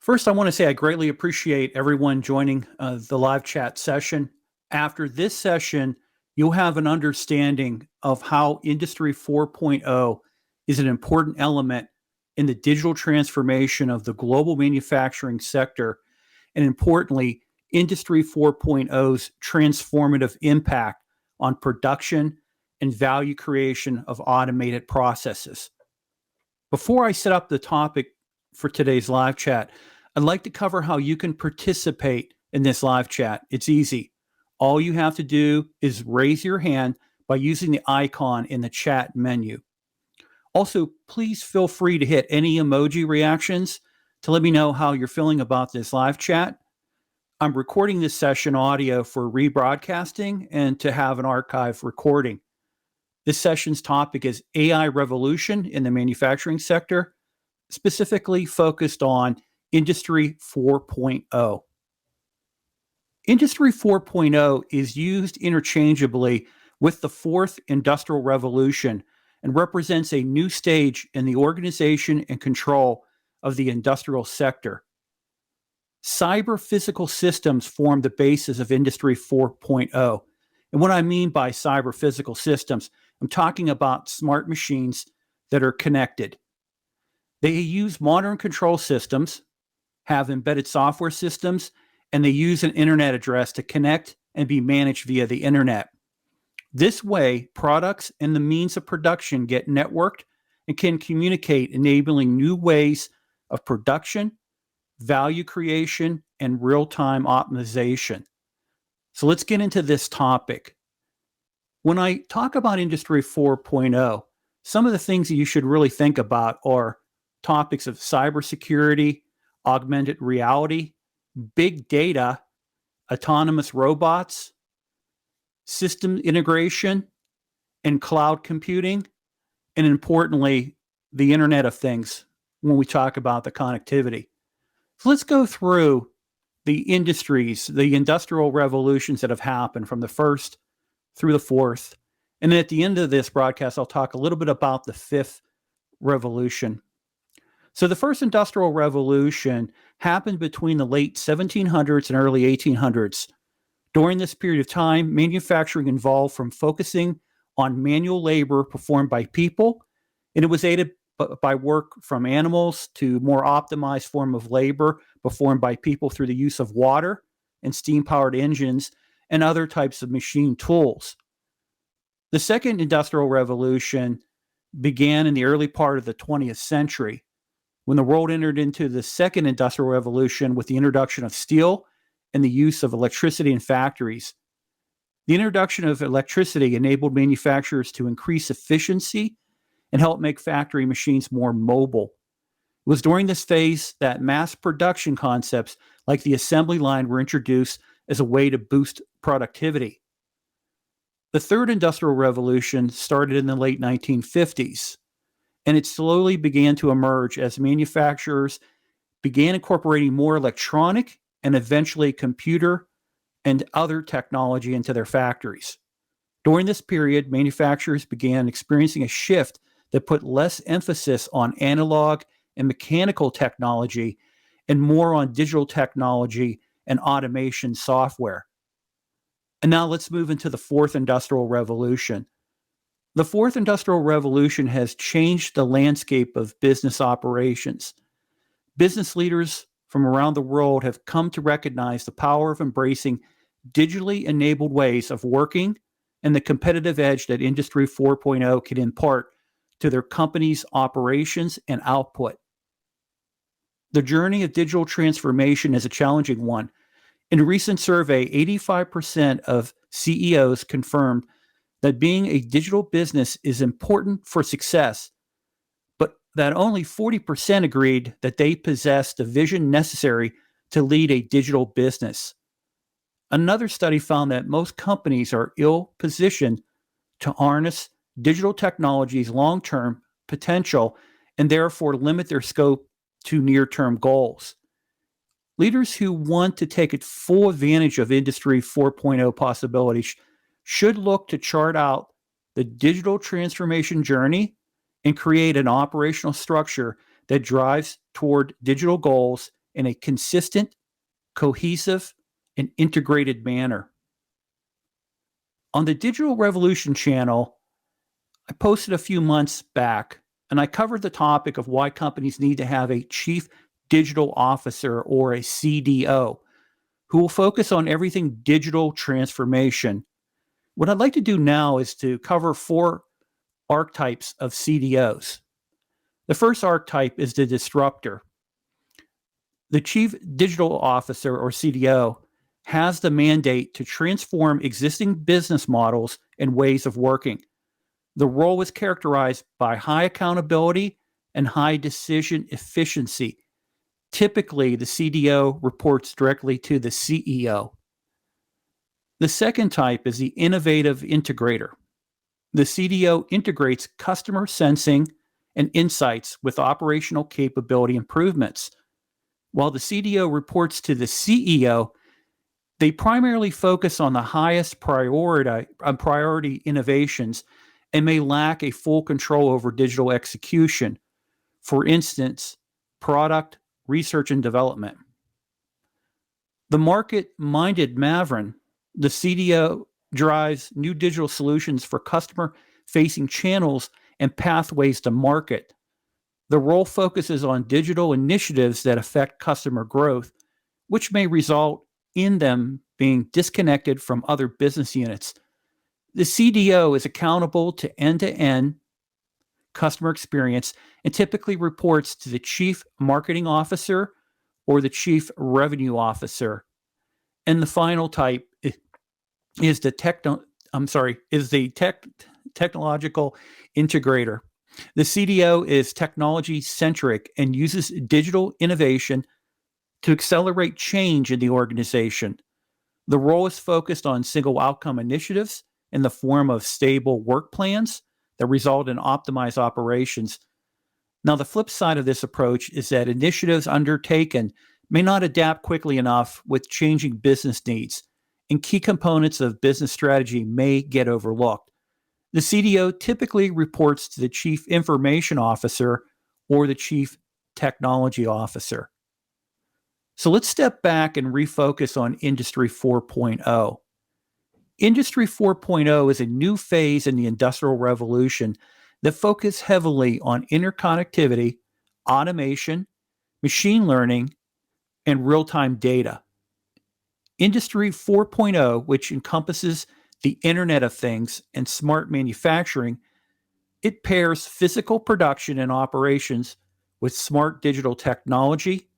First, I want to say I greatly appreciate everyone joining the live chat session. After this session, you'll have an understanding of how Industry 4.0 is an important element in the digital transformation of the global manufacturing sector, and importantly, Industry 4.0's transformative impact on production and value creation of automated processes. Before I set up the topic for today's live chat, I'd like to cover how you can participate in this live chat. It's easy. All you have to do is raise your hand by using the icon in the chat menu. Also, please feel free to hit any emoji reactions to let me know how you're feeling about this live chat. I'm recording this session audio for rebroadcasting and to have an archive recording. This session's topic is AI revolution in the manufacturing sector, specifically focused on Industry 4.0. Industry 4.0 is used interchangeably with the fourth industrial revolution and represents a new stage in the organization and control of the industrial sector. Cyber physical systems form the basis of Industry 4.0. And what I mean by cyber physical systems, I'm talking about smart machines that are connected. They use modern control systems, have embedded software systems, and they use an internet address to connect and be managed via the internet. This way, products and the means of production get networked and can communicate, enabling new ways of production, value creation, and real-time optimization. So let's get into this topic. When I talk about Industry 4.0, some of the things that you should really think about are topics of cybersecurity, augmented reality, big data, autonomous robots, system integration, and cloud computing, and importantly, the Internet of Things when we talk about the connectivity. So let's go through the industries, the industrial revolutions that have happened from the first through the fourth. And then at the end of this broadcast, I'll talk a little bit about the fifth revolution. So the first industrial revolution happened between the late 1700s and early 1800s. During this period of time, manufacturing evolved from focusing on manual labor performed by people, and it was aided by work from animals to more optimized form of labor performed by people through the use of water and steam-powered engines and other types of machine tools. The second industrial revolution began in the early part of the 20th century, when the world entered into the second industrial revolution with the introduction of steel and the use of electricity in factories. The introduction of electricity enabled manufacturers to increase efficiency and help make factory machines more mobile. It was during this phase that mass production concepts like the assembly line were introduced as a way to boost productivity. The third industrial revolution started in the late 1950s, and it slowly began to emerge as manufacturers began incorporating more electronic and eventually computer and other technology into their factories. During this period, manufacturers began experiencing a shift that put less emphasis on analog and mechanical technology and more on digital technology and automation software. And now let's move into the fourth industrial revolution. The fourth industrial revolution has changed the landscape of business operations. Business leaders from around the world have come to recognize the power of embracing digitally enabled ways of working and the competitive edge that Industry 4.0 can impart to their company's operations and output. The journey of digital transformation is a challenging one. In a recent survey, 85% of CEOs confirmed that being a digital business is important for success, but that only 40% agreed that they possess the vision necessary to lead a digital business. Another study found that most companies are ill-positioned to harness digital technology's long-term potential and therefore limit their scope to near-term goals. Leaders who want to take full advantage of Industry 4.0 possibilities should look to chart out the digital transformation journey and create an operational structure that drives toward digital goals in a consistent, cohesive, and integrated manner. On the Digital Revolution channel, I posted a few months back, and I covered the topic of why companies need to have a chief digital officer or a CDO who will focus on everything digital transformation. What I'd like to do now is to cover 4 archetypes of CDOs. The first archetype is the disruptor. The chief digital officer or CDO has the mandate to transform existing business models and ways of working. The role is characterized by high accountability and high decision efficiency. Typically, the CDO reports directly to the CEO. The second type is the innovative integrator. The CDO integrates customer sensing and insights with operational capability improvements. While the CDO reports to the CEO, they primarily focus on the highest priority innovations and may lack a full control over digital execution. For instance, product research and development. The market-minded Maven, the CDO drives new digital solutions for customer-facing channels and pathways to market. The role focuses on digital initiatives that affect customer growth, which may result in them being disconnected from other business units. The CDO is accountable to end-to-end customer experience and typically reports to the chief marketing officer or the chief revenue officer. And the final type is the technological integrator. The CDO is technology centric and uses digital innovation to accelerate change in the organization. The role is focused on single outcome initiatives in the form of stable work plans that result in optimized operations. Now, the flip side of this approach is that initiatives undertaken may not adapt quickly enough with changing business needs, and key components of business strategy may get overlooked. The CDO typically reports to the Chief Information Officer or the Chief Technology Officer. So let's step back and refocus on Industry 4.0. Industry 4.0 is a new phase in the Industrial Revolution that focuses heavily on interconnectivity, automation, machine learning, and real-time data. Industry 4.0, which encompasses the Internet of Things and smart manufacturing, it pairs physical production and operations with smart digital technology,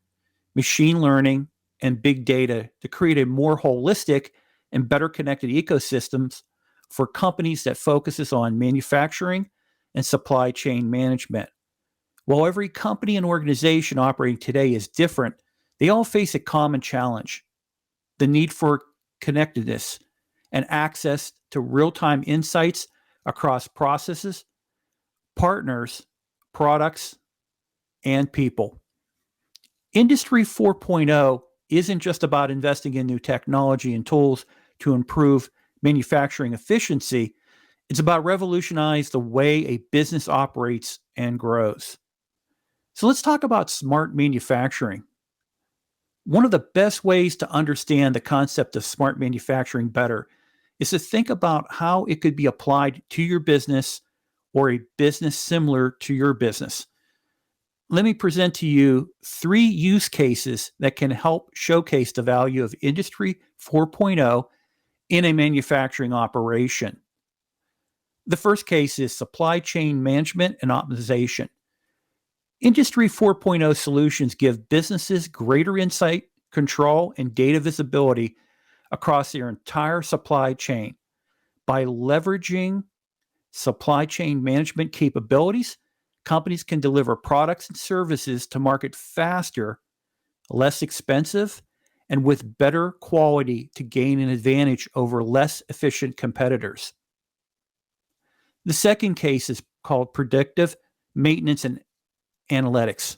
machine learning, and big data to create a more holistic and better connected ecosystems for companies that focuses on manufacturing and supply chain management. While every company and organization operating today is different, they all face a common challenge: the need for connectedness and access to real-time insights across processes, partners, products, and people. Industry 4.0 isn't just about investing in new technology and tools to improve manufacturing efficiency. It's about revolutionizing the way a business operates and grows. So let's talk about smart manufacturing. One of the best ways to understand the concept of smart manufacturing better is to think about how it could be applied to your business or a business similar to your business. Let me present to you 3 use cases that can help showcase the value of Industry 4.0 in a manufacturing operation. The first case is supply chain management and optimization. Industry 4.0 solutions give businesses greater insight, control, and data visibility across their entire supply chain. By leveraging supply chain management capabilities, companies can deliver products and services to market faster, less expensive, and with better quality to gain an advantage over less efficient competitors. The second case is called predictive maintenance and analytics.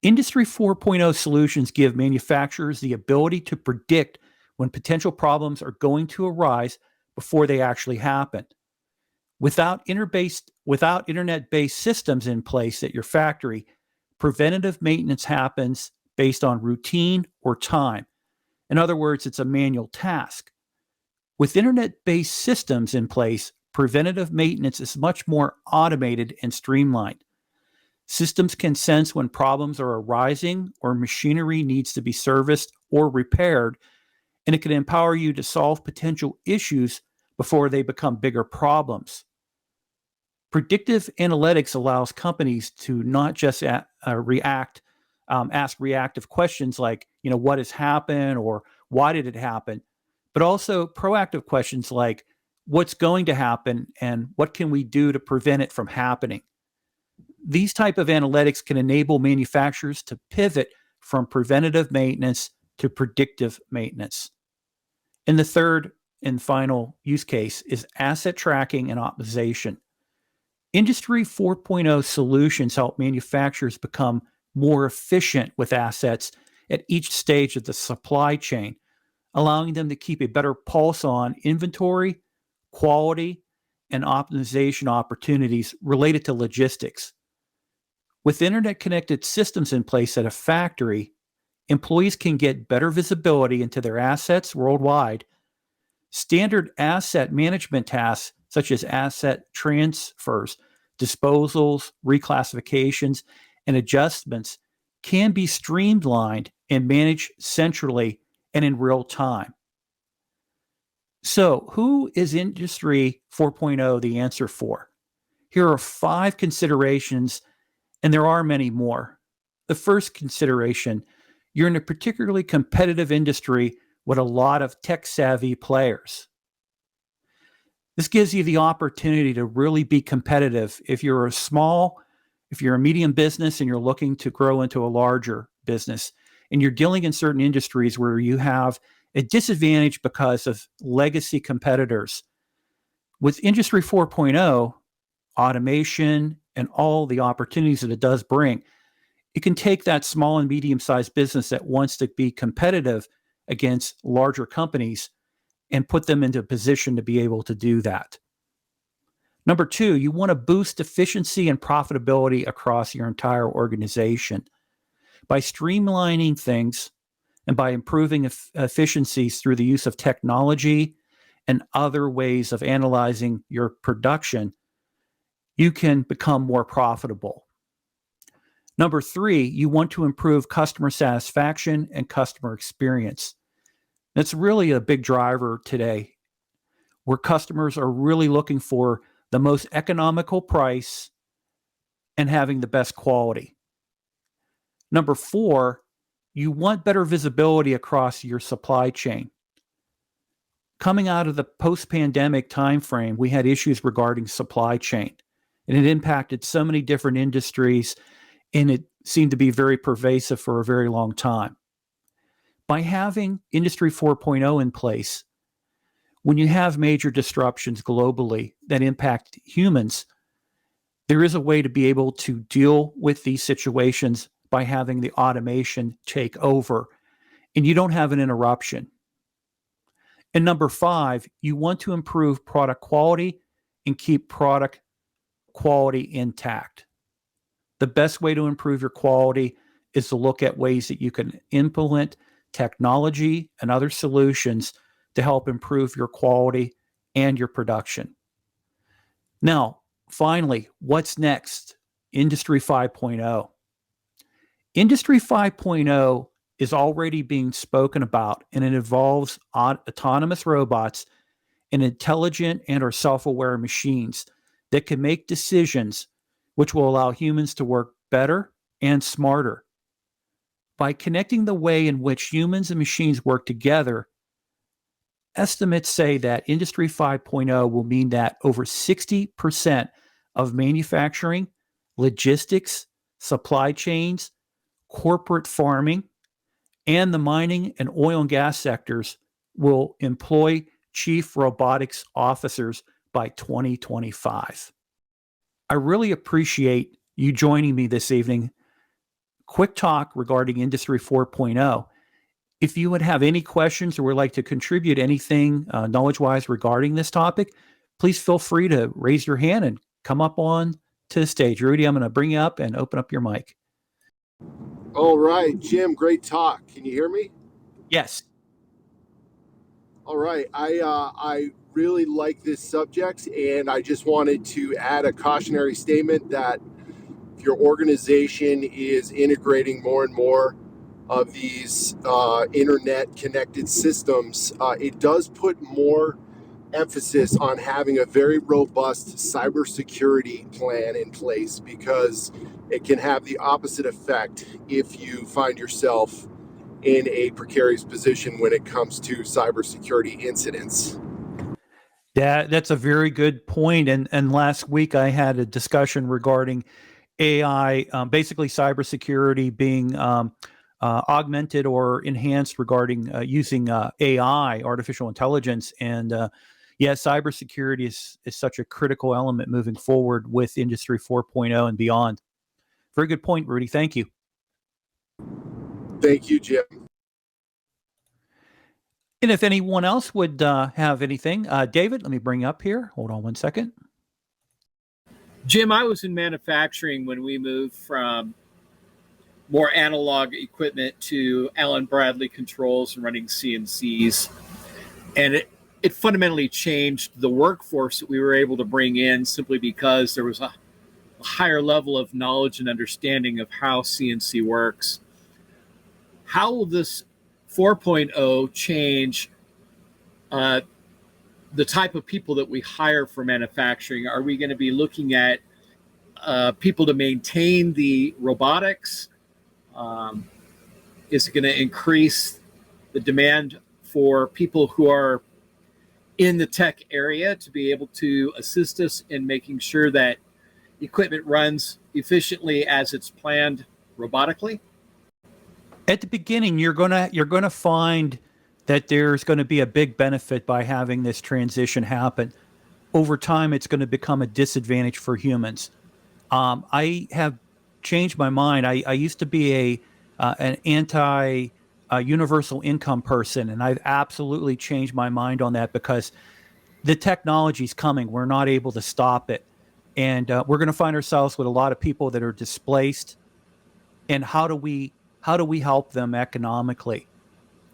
Industry 4.0 solutions give manufacturers the ability to predict when potential problems are going to arise before they actually happen. Without internet-based systems in place at your factory, preventative maintenance happens based on routine or time. In other words, it's a manual task. With internet-based systems in place, preventative maintenance is much more automated and streamlined. Systems can sense when problems are arising or machinery needs to be serviced or repaired, and it can empower you to solve potential issues before they become bigger problems. Predictive analytics allows companies to not just ask reactive questions like, what has happened or why did it happen, but also proactive questions like, what's going to happen and what can we do to prevent it from happening. These type of analytics can enable manufacturers to pivot from preventative maintenance to predictive maintenance. And the third and final use case is asset tracking and optimization. Industry 4.0 solutions help manufacturers become more efficient with assets at each stage of the supply chain, allowing them to keep a better pulse on inventory, quality, and optimization opportunities related to logistics. With internet-connected systems in place at a factory, employees can get better visibility into their assets worldwide. Standard asset management tasks, such as asset transfers, disposals, reclassifications, and adjustments, can be streamlined and managed centrally and in real time. So, who is Industry 4.0 the answer for? Here are 5 considerations, and there are many more. The first consideration, you're in a particularly competitive industry with a lot of tech-savvy players. This gives you the opportunity to really be competitive if you're a medium business and you're looking to grow into a larger business, and you're dealing in certain industries where you have a disadvantage because of legacy competitors. With Industry 4.0, automation, and all the opportunities that it does bring, it can take that small and medium-sized business that wants to be competitive against larger companies and put them into a position to be able to do that. Number 2, you want to boost efficiency and profitability across your entire organization. By streamlining things and by improving efficiencies through the use of technology and other ways of analyzing your production, you can become more profitable. Number 3, you want to improve customer satisfaction and customer experience. That's really a big driver today, where customers are really looking for the most economical price and having the best quality. Number 4, you want better visibility across your supply chain. Coming out of the post-pandemic timeframe, we had issues regarding supply chain, and it impacted so many different industries, and it seemed to be very pervasive for a very long time. By having Industry 4.0 in place, when you have major disruptions globally that impact humans, there is a way to be able to deal with these situations by having the automation take over, and you don't have an interruption. And number 5, you want to improve product quality and keep product quality intact. The best way to improve your quality is to look at ways that you can implement technology and other solutions to help improve your quality and your production. Now, finally, what's next? Industry 5.0. Industry 5.0 is already being spoken about, and it involves autonomous robots and intelligent and or self-aware machines that can make decisions which will allow humans to work better and smarter. By connecting the way in which humans and machines work together, estimates say that Industry 5.0 will mean that over 60% of manufacturing, logistics, supply chains, corporate farming, and the mining and oil and gas sectors will employ chief robotics officers by 2025. I really appreciate you joining me this evening. Quick talk regarding Industry 4.0. If you would have any questions or would like to contribute anything knowledge-wise regarding this topic, please feel free to raise your hand and come up on to the stage. Rudy, I'm going to bring you up and open up your mic. All right, Jim, great talk. Can you hear me? Yes. All right, I really like this subject, and I just wanted to add a cautionary statement that if your organization is integrating more and more of these internet connected systems, it does put more emphasis on having a very robust cybersecurity plan in place, because it can have the opposite effect if you find yourself in a precarious position when it comes to cybersecurity incidents. That's a very good point. And last week I had a discussion regarding AI, basically cybersecurity being augmented or enhanced regarding using AI, artificial intelligence, and yeah, cybersecurity is such a critical element moving forward with Industry 4.0 and beyond. Very good point, Rudy. Thank you. Thank you, Jim. And if anyone else would have anything, David, let me bring you up here. Hold on one second. Jim, I was in manufacturing when we moved from more analog equipment to Allen Bradley controls and running CNCs. And it fundamentally changed the workforce that we were able to bring in, simply because there was a higher level of knowledge and understanding of how CNC works. How will this 4.0 change the type of people that we hire for manufacturing? Are we going to be looking at people to maintain the robotics? Is it going to increase the demand for people who are in the tech area to be able to assist us in making sure that equipment runs efficiently as it's planned robotically? At the beginning, you're gonna find that there's going to be a big benefit by having this transition happen. Over time, it's going to become a disadvantage for humans. I have changed my mind. I used to be an anti universal income person, and I've absolutely changed my mind on that, because the technology's coming. We're not able to stop it, and we're going to find ourselves with a lot of people that are displaced. And how do we help them economically?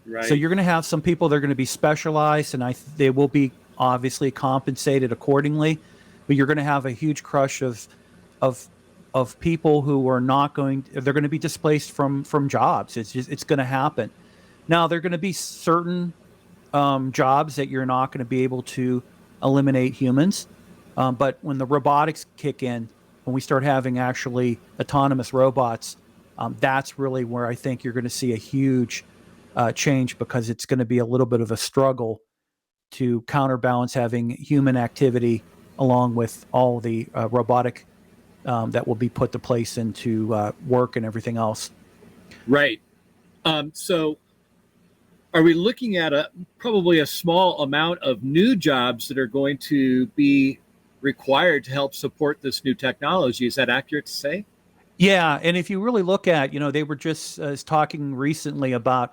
Right. So you're going to have some people that are going to be specialized, and they will be obviously compensated accordingly. But you're going to have a huge crush of people who are not going. They're going to be displaced from jobs. It's going to happen. Now, there are going to be certain jobs that you're not going to be able to eliminate humans. But when the robotics kick in, when we start having actually autonomous robots, that's really where I think you're going to see a huge change, because it's going to be a little bit of a struggle to counterbalance having human activity along with all the robotic that will be put to place into work and everything else. Right. So are we looking at probably a small amount of new jobs that are going to be required to help support this new technology? Is that accurate to say? Yeah, and if you really look at, they were just talking recently about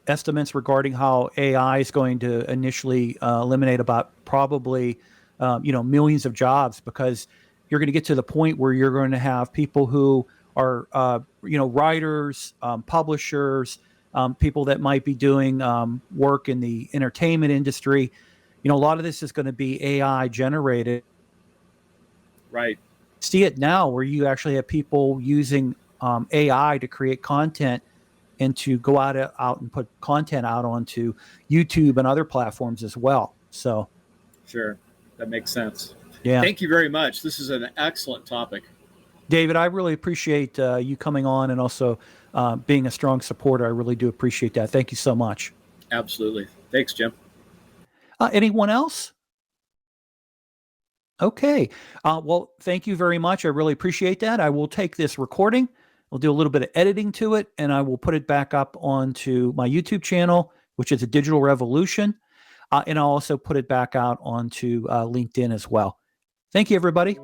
estimates regarding how AI is going to initially eliminate about probably, millions of jobs, because you're going to get to the point where you're going to have people who are, writers, publishers, people that might be doing work in the entertainment industry. A lot of this is going to be AI generated. Right. See it now where you actually have people using AI to create content and to go out and put content out onto YouTube and other platforms as well. So, sure, that makes sense. Yeah. Thank you very much. This is an excellent topic. David, I really appreciate you coming on, and also being a strong supporter. I really do appreciate that. Thank you so much. Absolutely. Thanks, Jim. Anyone else? Okay. Well, thank you very much. I really appreciate that. I will take this recording. I'll do a little bit of editing to it, and I will put it back up onto my YouTube channel, which is A Digital Revolution. And I'll also put it back out onto LinkedIn as well. Thank you, everybody.